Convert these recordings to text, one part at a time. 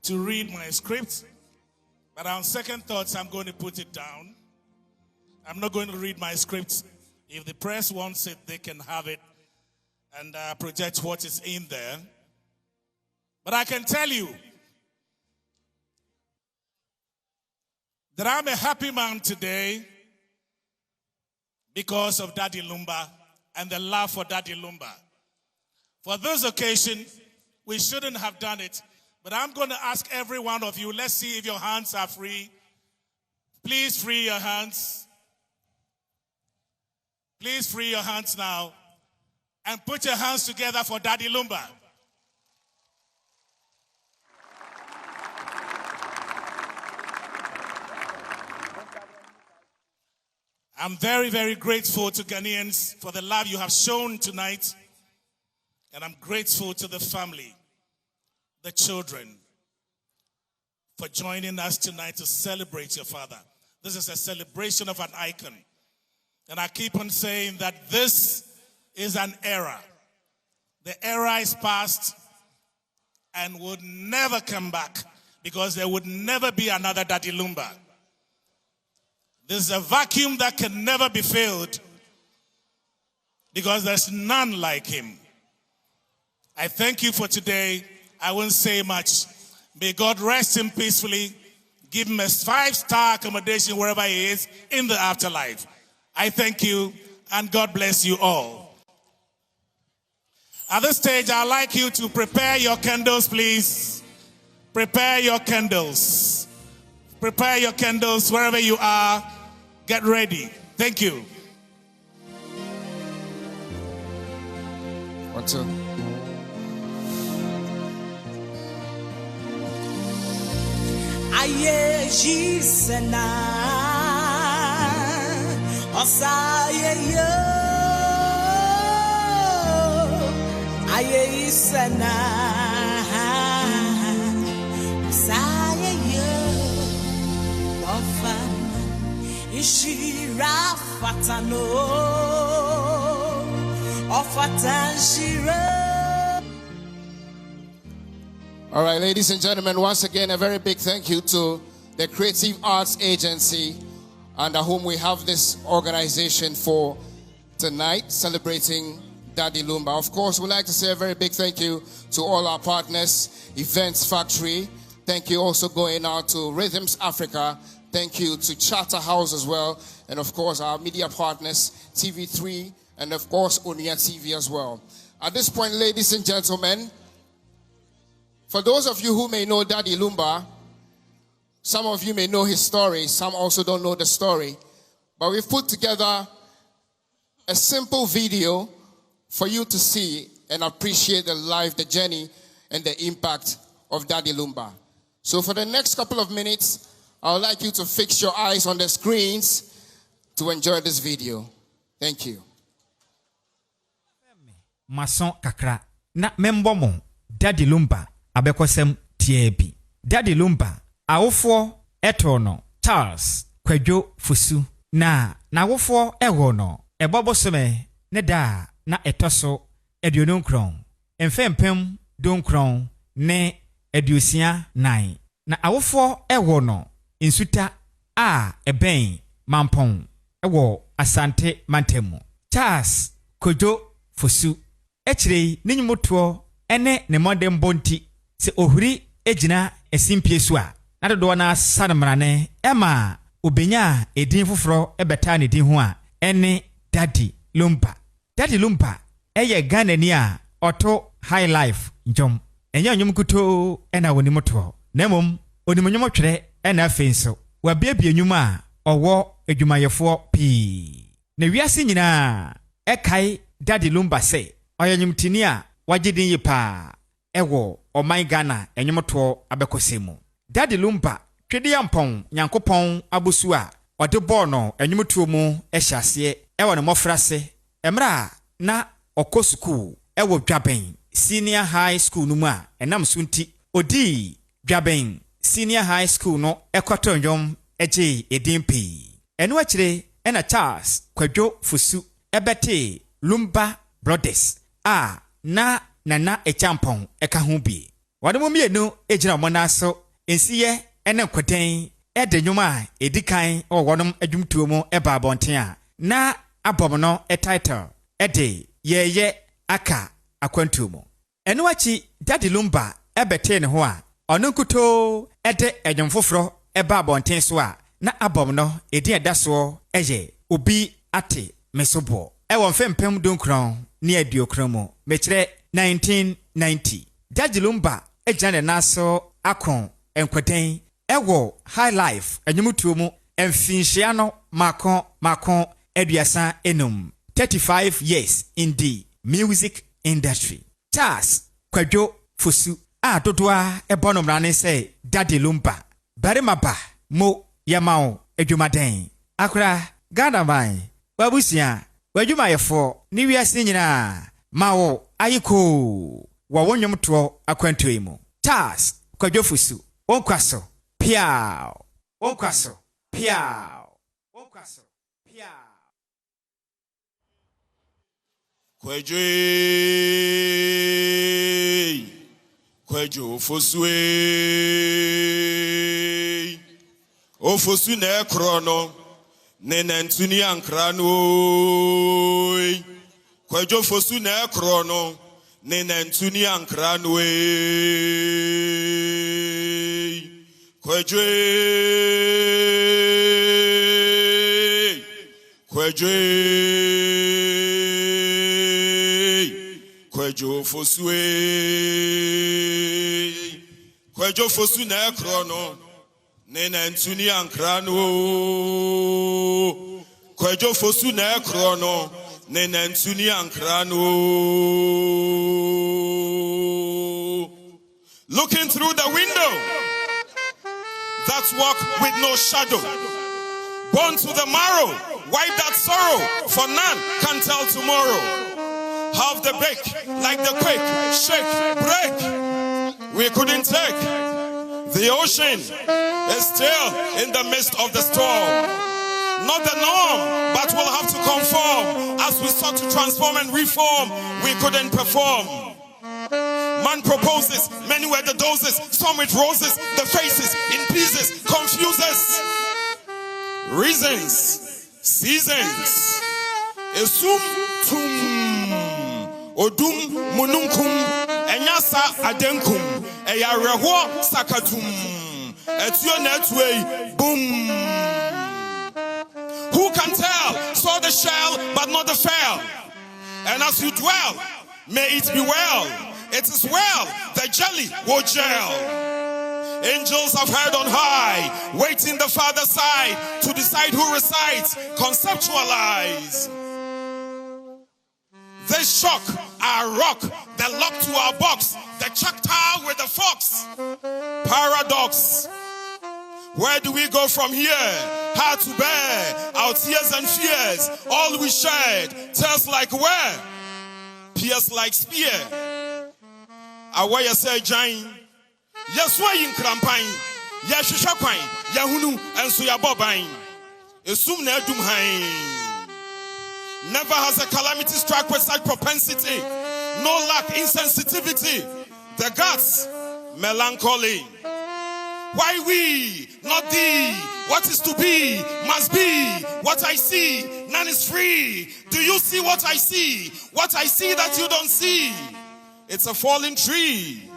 to read my script, but on second thoughts, I'm going to put it down. I'm not going to read my script. If the press wants it, they can have it and project what is in there. But I can tell you that I'm a happy man today because of Daddy Lumba and the love for Daddy Lumba. For this occasion, we shouldn't have done it, but I'm going to ask every one of you, let's see if your hands are free. Please free your hands. Please free your hands now and put your hands together for Daddy Lumba. I'm very, very grateful to Ghanaians for the love you have shown tonight. And I'm grateful to the family, the children, for joining us tonight to celebrate your father. This is a celebration of an icon. And I keep on saying that this is an era. The era is past and would never come back because there would never be another Daddy Lumba. This is a vacuum that can never be filled because there's none like him. I thank you for today. I won't say much. May God rest him peacefully. Give him a 5-star accommodation wherever he is in the afterlife. I thank you and God bless you all. At this stage, I'd like you to prepare your candles, please. Prepare your candles. Prepare your candles wherever you are. Get ready. Thank you. 1, 2. Aye, Jisena, Osaye yo. Aye, Jisena, Osaye yo. Ofan, Ishira fatano, Ofatan shira. All right, ladies and gentlemen, once again, a very big thank you to the Creative Arts Agency, under whom we have this organization for tonight, celebrating Daddy Lumba. Of course, we'd like to say a very big thank you to all our partners, Events Factory. Thank you also going out to Rhythms Africa. Thank you to Charterhouse as well. And of course, our media partners, TV3, and of course, Onia TV as well. At this point, ladies and gentlemen, for those of you who may know Daddy Lumba, some of you may know his story, some also don't know the story. But we've put together a simple video for you to see and appreciate the life, the journey, and the impact of Daddy Lumba. So for the next couple of minutes, I would like you to fix your eyes on the screens to enjoy this video. Thank you. Mason kakra na membomo Daddy Lumba abekosem tiebi. Daddy Lumba awofo etono Charles Kwadwo Fusu na awofo ewono ebobosome ne da na etoso eduonunkron emfempem donkron ne eduosia nine na awofo ewono insuta a eben mampon ewo asante mantemu Charles Kwadwo Fusu echire ninyumoto ene ne modem bonti se ohuri ejina esimpie so a na dodo na sanmrane ema obenya edin foforo ebeta ne din ho a ene Daddy Lumba. Daddy Lumba eye Ghana ni a oto high life njom enya nyom kuto ena woni moto na mom onimonyom twere ena afenso wa biabia nyum a owo edwumayefo pi na wiase nyina ekai Daddy Lumba se oyanyumtini a wagidin yipa ewo oman Ghana enyomoto abekosemu. Daddy Lumba twede yampon nyankopon abusu a ode bono enyomoto mu ehyase ewo ne mofrase emra na okosuku ewo dwaben senior high school no mu a enam sunti odi dwaben senior high school no ekotonyom eje edimpi eno akire ena Charles Kwadwo Fusu ebete Lumba Brothers a na nana echampon eka ho bi wɔde mo mmienu egyina mo nan so nsiye ene nkɔden ɛde nnwuma a ɛdi kan wɔ wɔnom adwumtuo mu ɛba abɔnten a na abɔm no title ɛde yɛyɛ aka akwantuo mu. ɛno akyi Daddy Lumba ɛbɛtee ne ho a ɔno nkutoo ɛde ɛdwom foforɔ ɛba abɔnten so a na abɔm no ɛdi ɛda soɔ ɛyɛ obi ate mesobɔ ɛwɔ mfempem dunkron ne aduokron mu mekyerɛ 1990. Daddy Lumba ɛgyina ne nan so akɔn nkɔden ɛwɔ high life anyumutuo mu mfinhyia no mako aduasa enum 35 years in the music industry. Charles Kwadwo Fosu a dodoa ɛbɔ no mrane sɛ Daddy Lumba barima ba mo yamao adwumaden akora Ghana man babusia wadwumayɛfo ne wiase nyinaa ma wo ayiko wɔ wonyomtoɔ akwantuo mu. Charles Kwadwo Fosu onkwaso piao onkwaso piao onkwaso piao Kwadwo Fosu o Fosu na ekro no ne nantuni ankra no Kwadwo Fosu na ekro no ne nantuni ankra no Kwadwo Fosu Kwadwo Fosu na ekro no ne nantuni ankra no Kwadwo Fosu na ekro no ne nantuni ankra no. Looking through the window, that's walk with no shadow. Born to the marrow, wipe that sorrow, for none can tell tomorrow. Half the bake, like the quake, shake, break. We couldn't take. The ocean is still in the midst of the storm. Not the norm, but we'll have to conform. As we sought to transform and reform, we couldn't perform. Man proposes, many were the doses, some with roses, the faces in pieces, confuses. Reasons, seasons, esum tum, odum mununkum, enyasa adenkum, eyareho sakatum, etio netway, boom. Who can tell? Saw the shell, but not the fell. And as you dwell, may it be well. It is well, the jelly will gel. Angels have heard on high, waiting the Father's side to decide who resides, conceptualize. They shock our rock, the lock to our box, the choctaw with the fox. Paradox. Where do we go from here? Hard to bear our tears and fears. All we shared tells like where? Pierce like spear. Awaya say giant. Yes, why in crampine? Yashushakwine, Yahunu, and Suyabobine. Esum ne dum hain. Never has a calamity struck with such propensity. No lack, insensitivity. The guts, melancholy. Why we, not thee? What is to be, must be. What I see, none is free. Do you see what I see? What I see that you don't see? It's a fallen tree.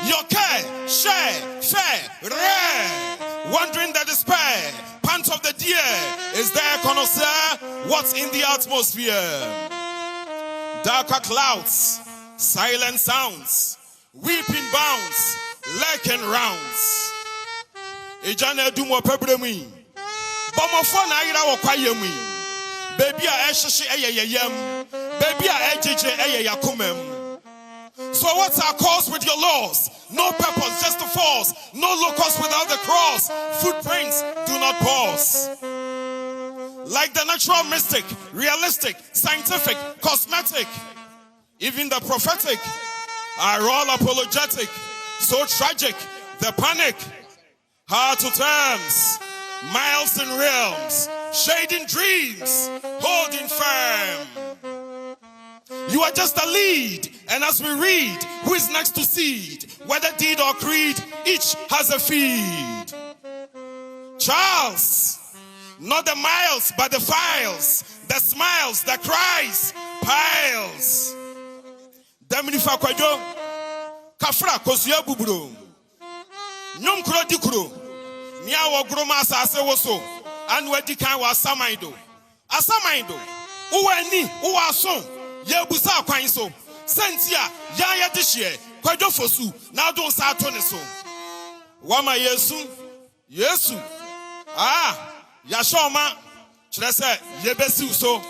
Your care, share, fair, rare. Wandering the despair, pant of the deer. Is there, connoisseur? What's in the atmosphere? Darker clouds, silent sounds, weeping bounds, lurking rounds. Ejana dumo pebremi. Bomofo na ira wo kwayemi. Baby a ehyehe eyeyem. Baby a ejeje eyeyakomem. So what's our cause with your laws? No purpose, just a force. No locus without the cross. Footprints do not pause. Like the natural mystic, realistic, scientific, cosmetic, even the prophetic are all apologetic. So tragic, the panic. Hard to terms, miles in realms, shading dreams, holding firm. You are just a lead. And as we read, who is next to seed? Whether deed or creed, each has a feed. Charles, not the miles, but the files, the smiles, the cries, piles. Daminifa kwajo, kafra kosuya buburo. Nyom kuro dikuro, niya wa groma asase woso, anwe dikan wa asamaido. Asamaido, uwe ni, uwe ason, ye busa kwan so. Sentia, ya ya dishye, kwajo fosu, na don sa atone so. Wama Yesu. Yashoma, Chrese, Yebesu so,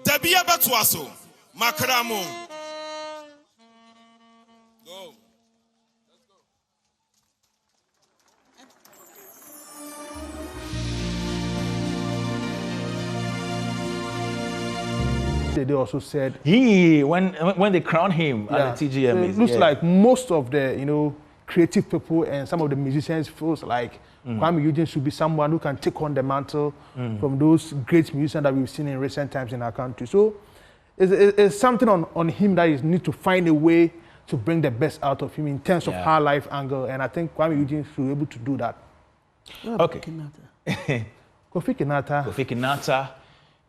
Debia Batuaso, Makramo. Go. They also said when they crowned him at the TGM. It looks like most of the creative people and some of the musicians feels like Kwame Eugene should be someone who can take on the mantle from those great musicians that we've seen in recent times in our country. So it's something on him that is need to find a way to bring the best out of him in terms of high life angle, and I think Kwame Eugene should be able to do that. Okay. Kofi Kinata.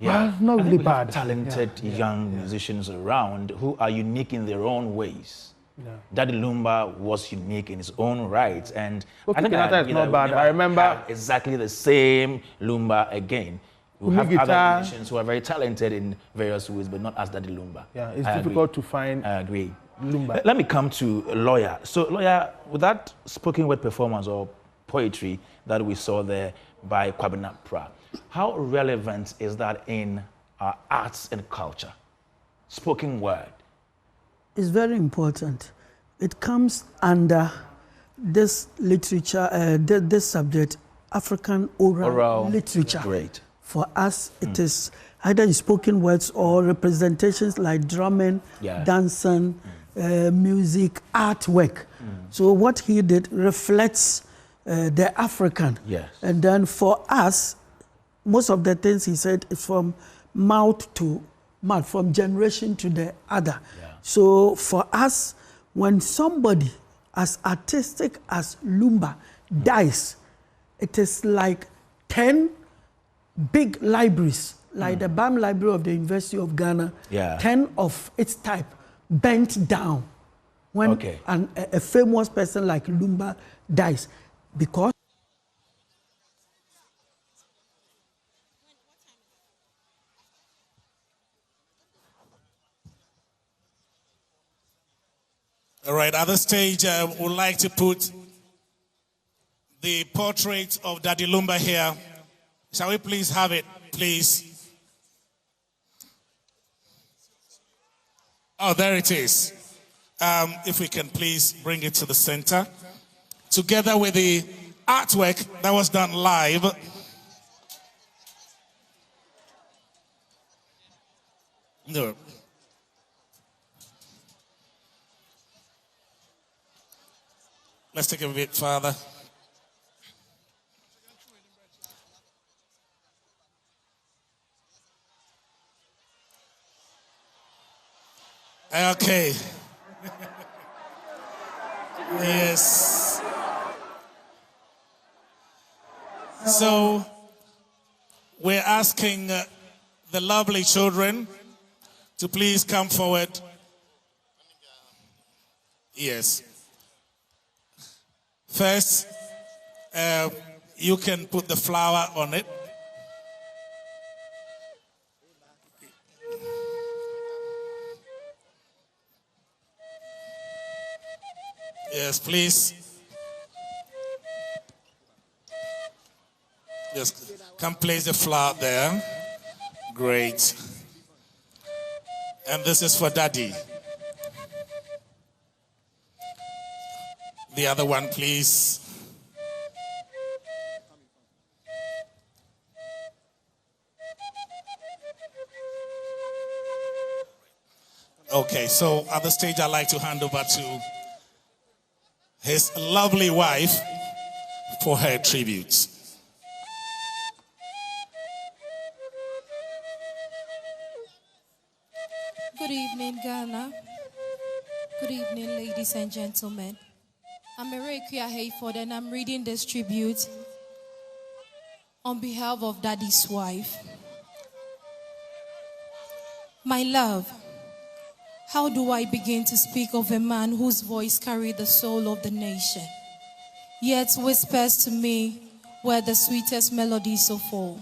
Well, not really bad. Talented young musicians around who are unique in their own ways. Yeah. Daddy Lumba was unique in his own right, and I think Kinata is not bad. I remember exactly the same Lumba again. We have other musicians who are very talented in various ways, but not as Daddy Lumba. Yeah, it's difficult to find. I agree. Lumba. Let me come to Lawyer. So, Lawyer, with that spoken word performance or poetry that we saw there by Kwabena Pra, how relevant is that in our arts and culture? Spoken word. It's very important. It comes under this literature, this subject, African oral literature. Great. For us, it is either in spoken words or representations like drumming, dancing, music, artwork. So what he did reflects the African. Yes. And then for us, most of the things he said is from mouth to mouth, from generation to the other. Yeah. So for us, when somebody as artistic as Lumba dies, it is like 10 big libraries, like the BAM Library of the University of Ghana, 10 of its type bent down when a famous person like Lumba dies. Because all right, at the stage, I would like to put the portrait of Daddy Lumba here. Shall we please have it, please? Oh, there it is. If we can please bring it to the center. Together with the artwork that was done live. No. Let's take it a bit further. Okay. Yes. So we're asking the lovely children to please come forward. Yes. First, you can put the flower on it. Yes, please. Just come place the flower there. Great. And this is for Daddy. The other one, please. Okay, so at the stage, I'd like to hand over to his lovely wife for her tribute. Good evening, Ghana. Good evening, ladies and gentlemen. I'm Erekia Hayford, and I'm reading this tribute on behalf of Daddy's wife. My love, how do I begin to speak of a man whose voice carried the soul of the nation, yet whispers to me were the sweetest melodies of all?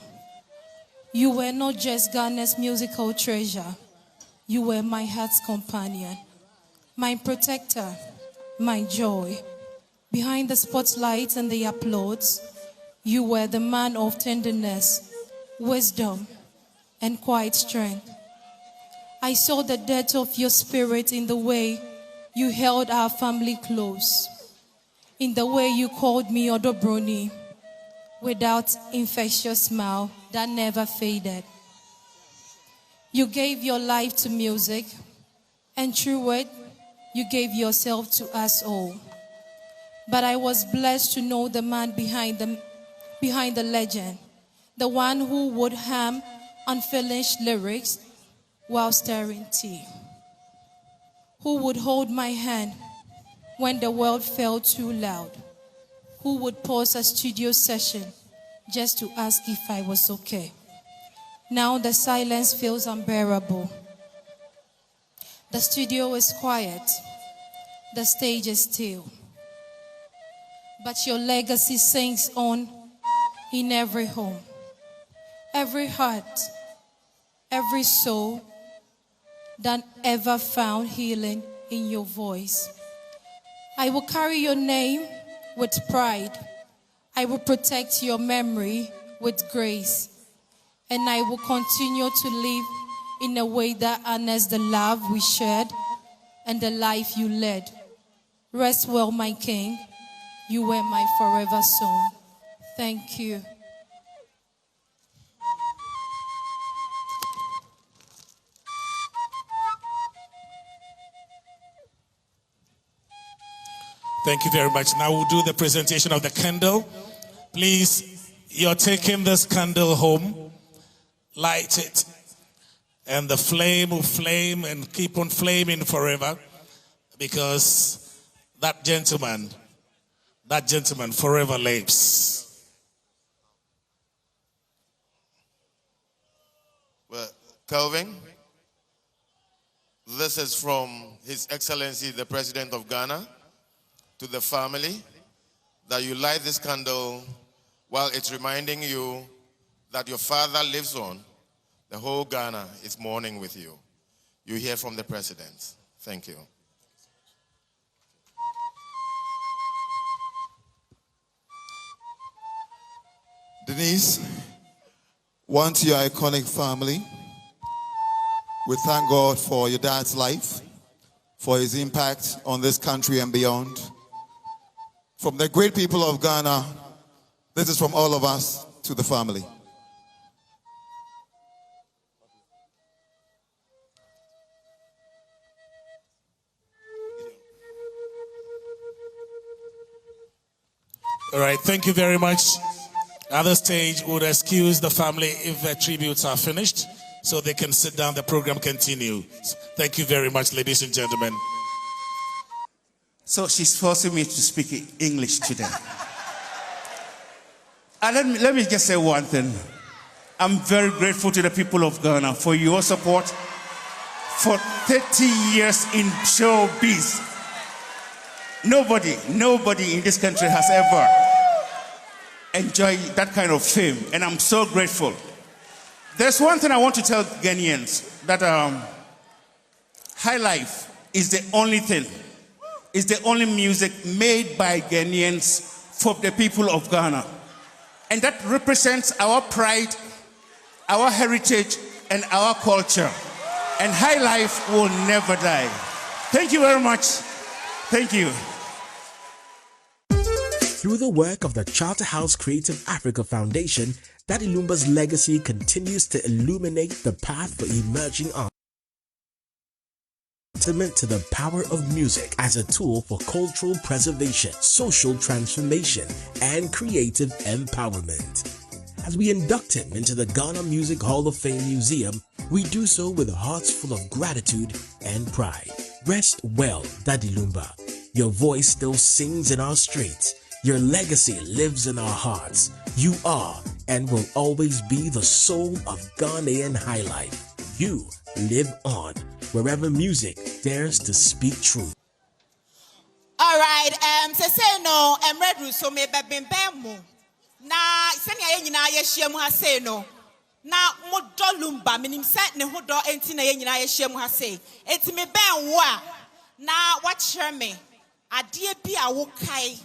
You were not just Ghana's musical treasure, you were my heart's companion, my protector, my joy. Behind the spotlights and the applauds, you were the man of tenderness, wisdom, and quiet strength. I saw the depth of your spirit in the way you held our family close, in the way you called me Odobroni, without infectious smile that never faded. You gave your life to music, and through it, you gave yourself to us all. But I was blessed to know the man behind the legend, the one who would hum unfinished lyrics while stirring tea, who would hold my hand when the world felt too loud, who would pause a studio session just to ask if I was okay. Now the silence feels unbearable. The studio is quiet. The stage is still. But your legacy sings on in every home, every heart, every soul that ever found healing in your voice. I will carry your name with pride. I will protect your memory with grace. And I will continue to live in a way that honors the love we shared and the life you led. Rest well, my king. You were my forever song. Thank you. Thank you very much. Now we'll do the presentation of the candle. Please, you're taking this candle home. Light it. And the flame will flame and keep on flaming forever. Because that gentleman forever lives. Well, Kelvin, this is from His Excellency, the President of Ghana, to the family, that you light this candle while it's reminding you that your father lives on. The whole Ghana is mourning with you. You hear from the President. Thank you. Denise, one to your iconic family. We thank God for your dad's life, for his impact on this country and beyond. From the great people of Ghana, this is from all of us to the family. All right, thank you very much. At the stage, we would excuse the family if the tributes are finished so they can sit down, the program continues. Thank you very much, ladies and gentlemen. So she's forcing me to speak English today. And let me just say one thing. I'm very grateful to the people of Ghana for your support for 30 years in showbiz. Nobody in this country has ever enjoyed that kind of fame, and I'm so grateful. There's one thing I want to tell Ghanaians, that High Life is the only thing, is the only music made by Ghanaians for the people of Ghana. And that represents our pride, our heritage, and our culture. And High Life will never die. Thank you very much. Thank you. Through the work of the Charterhouse Creative Africa Foundation, Daddy Lumba's legacy continues to illuminate the path for emerging art. Testament to the power of music as a tool for cultural preservation, social transformation, and creative empowerment. As we induct him into the Ghana Music Hall of Fame Museum, We do so with hearts full of gratitude and pride. Rest well, Daddy Lumba. Your voice still sings in our streets. Your legacy lives in our hearts. You are and will always be the soul of Ghanaian high life. You live on wherever music dares to speak truth. All right, say no, ready so me bem na senya ye nyina ye hia mu ha say no. Na modo Lumba minim set ne ho do enti na ye nyina ye hia mu ha say. Enti me ben wo a na wa kire me ade bi a wo kai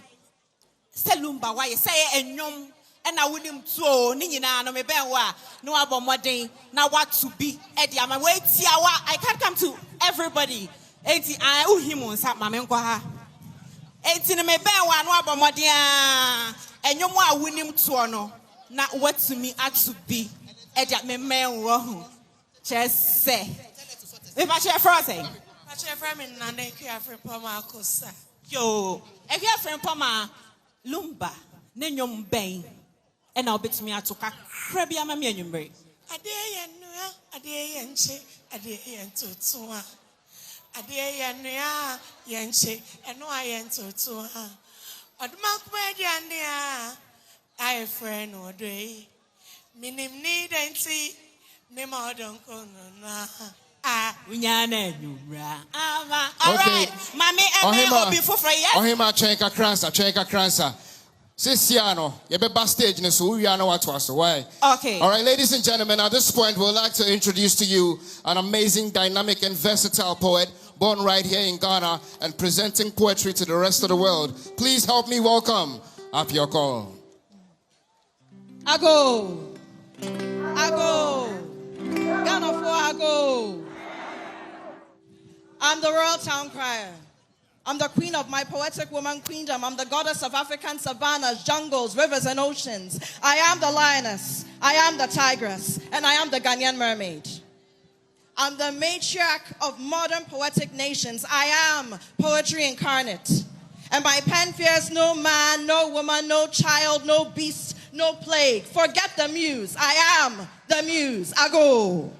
se Lumba wa ye say enwom ena wonim tuo ni nyina no me ben wo a no abomoden na what to be e dia ma wait tia wa I can't come to everybody enti I uhimu nsa ma me nkwa ha enti ne me ben wo no abomoden a enwom a wonim tuo no na what to me at to be e dia me men wo ho just say if I share frozen I share from na na ku afre poma akosa yo e ku afre poma Lumba ne nyom ben and I'll bet me to crabby ama me anymore. A day and a day and che, a day and two. A day and yanche, and no I and two. Or the mark where the I a friend or day. Minim need and see, name out don't go no. Ah, Winyane, all right, Mammy, and I will be for free. Oh, him, chenka kransa. Sisiano, you be backstage, so we know what was why. Okay. All right, ladies and gentlemen, at this point, we'd like to introduce to you an amazing, dynamic, and versatile poet born right here in Ghana and presenting poetry to the rest of the world. Please help me welcome Apioko. Ago. Ghana for Ago. I'm the Royal Town Crier. I'm the queen of my poetic woman queendom. I'm the goddess of African savannas, jungles, rivers, and oceans. I am the lioness. I am the tigress. And I am the Ghanaian mermaid. I'm the matriarch of modern poetic nations. I am poetry incarnate. And my pen fears no man, no woman, no child, no beast, no plague. Forget the muse. I am the muse. Ago.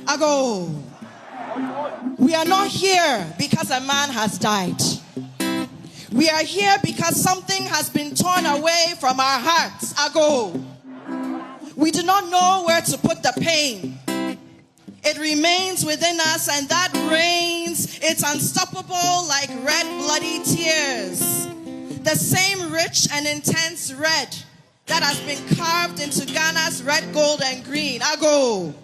Ago. We are not here because a man has died. We are here because something has been torn away from our hearts. Ago. We do not know where to put the pain. It remains within us, and that reigns. It's unstoppable like red bloody tears. The same rich and intense red that has been carved into Ghana's red, gold, and green. Ago.